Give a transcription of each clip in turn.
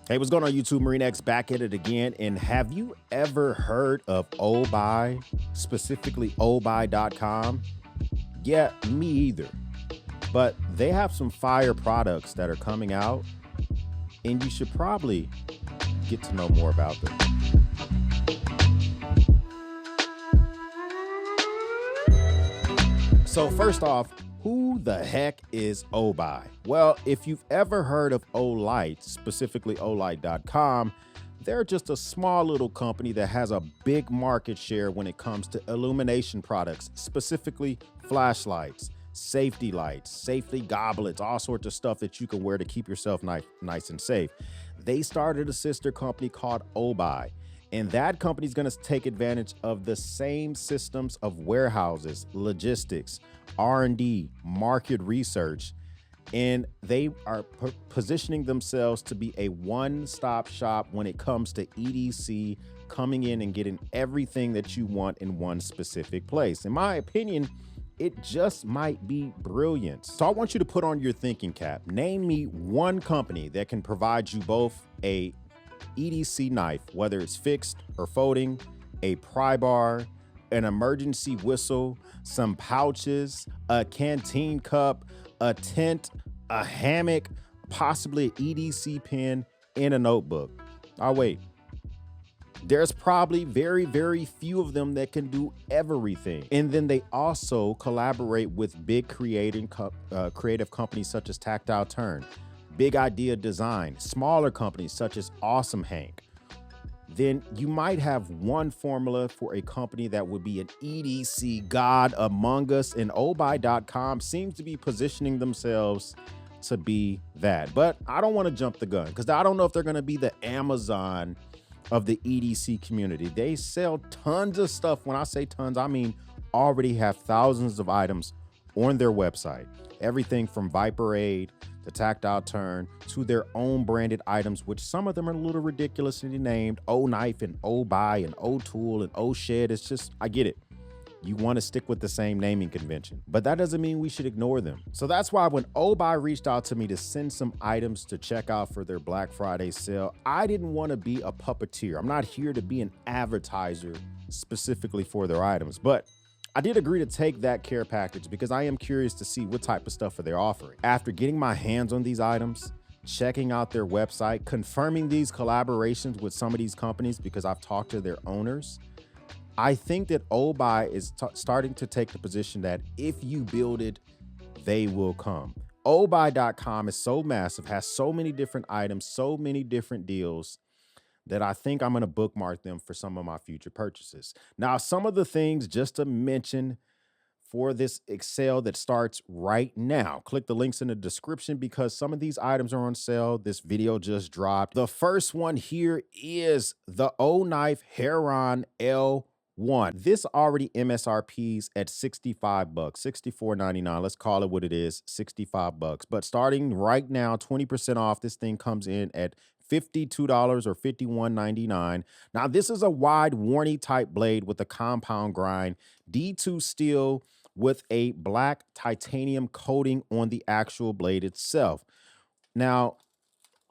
Hey, what's going on YouTube? Marine X back at it again. And have you ever heard of Obuy, specifically Obuy.com? Yeah, me either. But they have some fire products that are coming out, and you should probably get to know more about them. So first off, who the heck is Obuy? Well, if you've ever heard of Olight, specifically Olight.com, they're just a small little company that has a big market share when it comes to illumination products, specifically flashlights, safety lights, safety goblets, all sorts of stuff that you can wear to keep yourself nice and safe. They started a sister company called Obuy. And that company is going to take advantage of the same systems of warehouses, logistics, R&D, market research, and they are positioning themselves to be a one-stop shop when it comes to EDC, coming in and getting everything that you want in one specific place. In my opinion, it just might be brilliant. So I want you to put on your thinking cap. Name me one company that can provide you both a EDC knife, whether it's fixed or folding, a pry bar, an emergency whistle, some pouches, a canteen cup, a tent, a hammock, possibly an EDC pen, and a notebook. I'll wait. There's probably very few of them that can do everything. And then they also collaborate with big creative companies such as Tactile Turn, Big Idea Design, smaller companies such as Awesome Hank. Then you might have one formula for a company that would be an EDC god among us, and Obuy.com seems to be positioning themselves to be that. But I don't want to jump the gun because I don't know if they're going to be the Amazon of the EDC community. They sell tons of stuff. When I say tons, I mean already have thousands of items on their website. Everything from Viper Aid to Tactile Turn to their own branded items, which some of them are a little ridiculously named. O Knife and Obuy and O Tool and O Shed. It's just, I get it. You want to stick with the same naming convention, but that doesn't mean we should ignore them. So that's why when Obuy reached out to me to send some items to check out for their Black Friday sale, I didn't want to be a puppeteer. I'm not here to be an advertiser specifically for their items, but I did agree to take that care package because I am curious to see what type of stuff are they offering. After getting my hands on these items, checking out their website, confirming these collaborations with some of these companies because I've talked to their owners, I think that Obuy is starting to take the position that if you build it, they will come. Obuy.com is so massive, has so many different items, so many different deals, that I think I'm going to bookmark them for some of my future purchases. Now, some of the things just to mention for this sale that starts right now, click the links in the description because some of these items are on sale. This video just dropped. The first one here is the O Knife Heron L1. This already MSRPs at 65 bucks, $64.99. Let's call it what it is, 65 bucks. But starting right now, 20% off, this thing comes in at $52 or $51.99. Now, this is a wide warny type blade with a compound grind, D2 steel with a black titanium coating on the actual blade itself. Now,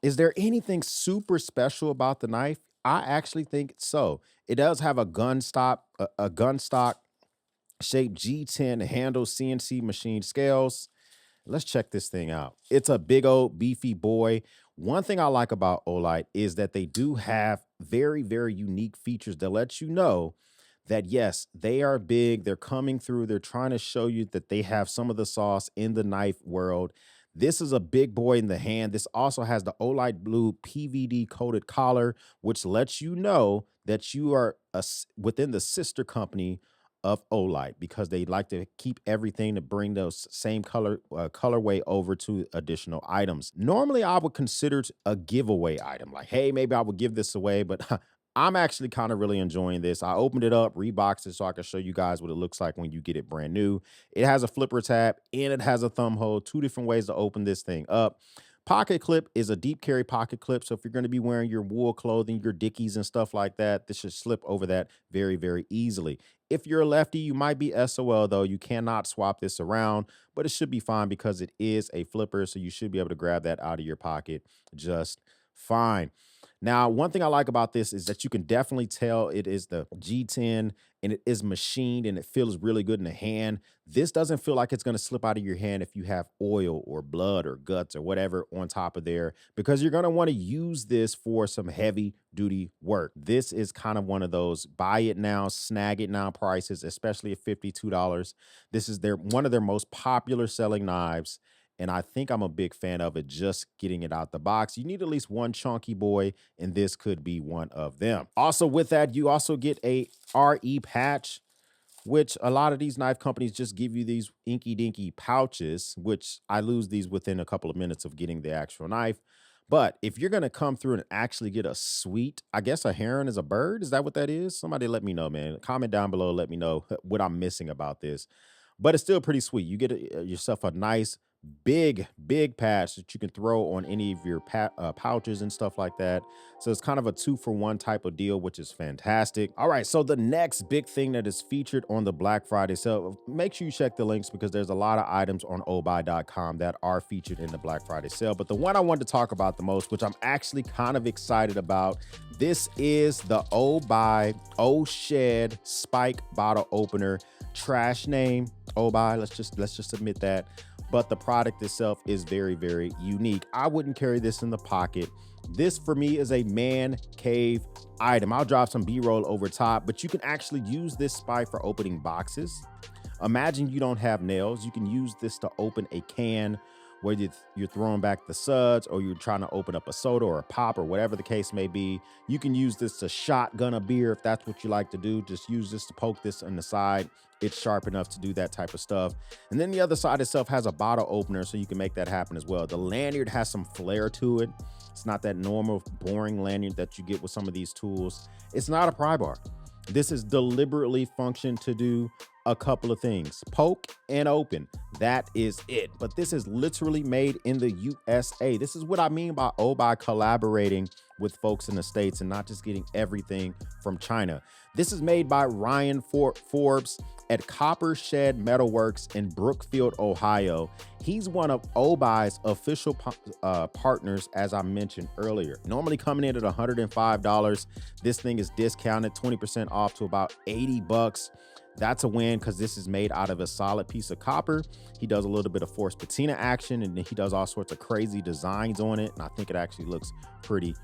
is there anything super special about the knife? I actually think so. It does have a gun stock shaped G10 handle CNC machine scales. Let's check this thing out. It's a big old beefy boy. One thing I like about Olight is that they do have very unique features that let you know that yes, they are big. They're coming through. They're trying to show you that they have some of the sauce in the knife world. This is a big boy in the hand. This also has the Olight Blue PVD coated collar, which lets you know that you are within the sister company of Olight because they like to keep everything to bring those same colorway over to additional items. Normally, I would consider it a giveaway item. Like, hey, maybe I would give this away, but I'm actually kind of really enjoying this. I opened it up, reboxed it so I can show you guys what it looks like when you get it brand new. It has a flipper tab and it has a thumb hole, two different ways to open this thing up. Pocket clip is a deep carry pocket clip. So if you're going to be wearing your wool clothing, your Dickies and stuff like that, this should slip over that very easily. If you're a lefty, you might be SOL though. You cannot swap this around, but it should be fine because it is a flipper. So you should be able to grab that out of your pocket just fine. Now, one thing I like about this is that you can definitely tell it is the G10 and it is machined and it feels really good in the hand. This doesn't feel like it's going to slip out of your hand if you have oil or blood or guts or whatever on top of there, because you're going to want to use this for some heavy duty work. This is kind of one of those buy it now, snag it now prices, especially at $52. This is one of their most popular selling knives. And I think I'm a big fan of it, just getting it out the box. You need at least one chunky boy, and this could be one of them. Also, with that, you also get a RE patch, which a lot of these knife companies just give you these inky dinky pouches, which I lose these within a couple of minutes of getting the actual knife. But if you're gonna come through and actually get a sweet, I guess a heron is a bird. Is that what that is? Somebody let me know, man. Comment down below, let me know what I'm missing about this. But it's still pretty sweet. You get yourself a nice big patch that you can throw on any of your pouches and stuff like that. So it's kind of a 2-for-1 type of deal, which is fantastic. All right, so the next big thing that is featured on the Black Friday sale, make sure you check the links because there's a lot of items on obuy.com that are featured in the Black Friday sale. But the one I wanted to talk about the most, which I'm actually kind of excited about, this is the Obuy Shed Spike Bottle Opener. Trash name, Obuy, let's just admit that. But the product itself is very unique. I wouldn't carry this in the pocket. This for me is a man cave item. I'll drop some B-roll over top, but you can actually use this spike for opening boxes. Imagine you don't have nails. You can use this to open a can, whether you're throwing back the suds or you're trying to open up a soda or a pop or whatever the case may be. You can use this to shotgun a beer if that's what you like to do. Just use this to poke this on the side. It's sharp enough to do that type of stuff. And then the other side itself has a bottle opener, so you can make that happen as well. The lanyard has some flair to it. It's not that normal, boring lanyard that you get with some of these tools. It's not a pry bar. This is deliberately functioned to do a couple of things: poke and open. That is it. But this is literally made in the USA. This is what I mean by Obuy collaborating with folks in the States and not just getting everything from China. This is made by Ryan Forbes at Copper Shed Metalworks in Brookfield, Ohio. He's one of Obuy's official partners, as I mentioned earlier. Normally coming in at $105. This thing is discounted 20% off to about 80 bucks. That's a win because this is made out of a solid piece of copper. He does a little bit of forced patina action, and then he does all sorts of crazy designs on it. And I think it actually looks pretty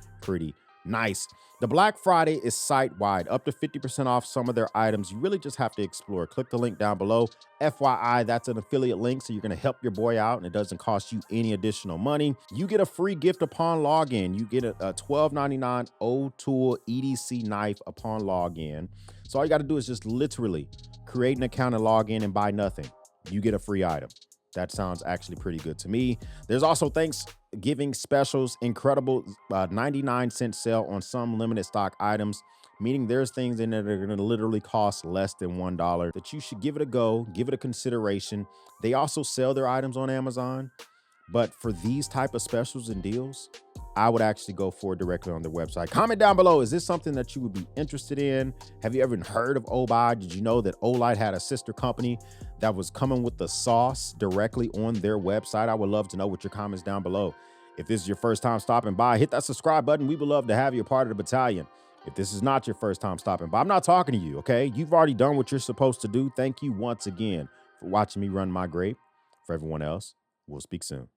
nice. The Black Friday is site-wide, up to 50% off some of their items. You really just have to explore. Click the link down below. FYI, that's an affiliate link, so you're going to help your boy out, and it doesn't cost you any additional money. You get a free gift upon login. You get a $12.99 O-Tool EDC knife upon login. So all you got to do is just literally create an account and log in and buy nothing. You get a free item. That sounds actually pretty good to me. There's also Thanksgiving specials, incredible 99-cent sale on some limited stock items, meaning there's things in there that are going to literally cost less than $1 that you should give it a go, give it a consideration. They also sell their items on Amazon, but for these type of specials and deals, I would actually go for it directly on their website. Comment down below, is this something that you would be interested in? Have you ever heard of Obuy? Did you know that Olight had a sister company that was coming with the sauce directly on their website? I would love to know with your comments down below. If this is your first time stopping by, hit that subscribe button. We would love to have you a part of the battalion. If this is not your first time stopping by, I'm not talking to you, okay? You've already done what you're supposed to do. Thank you once again for watching me run my grape. For everyone else, we'll speak soon.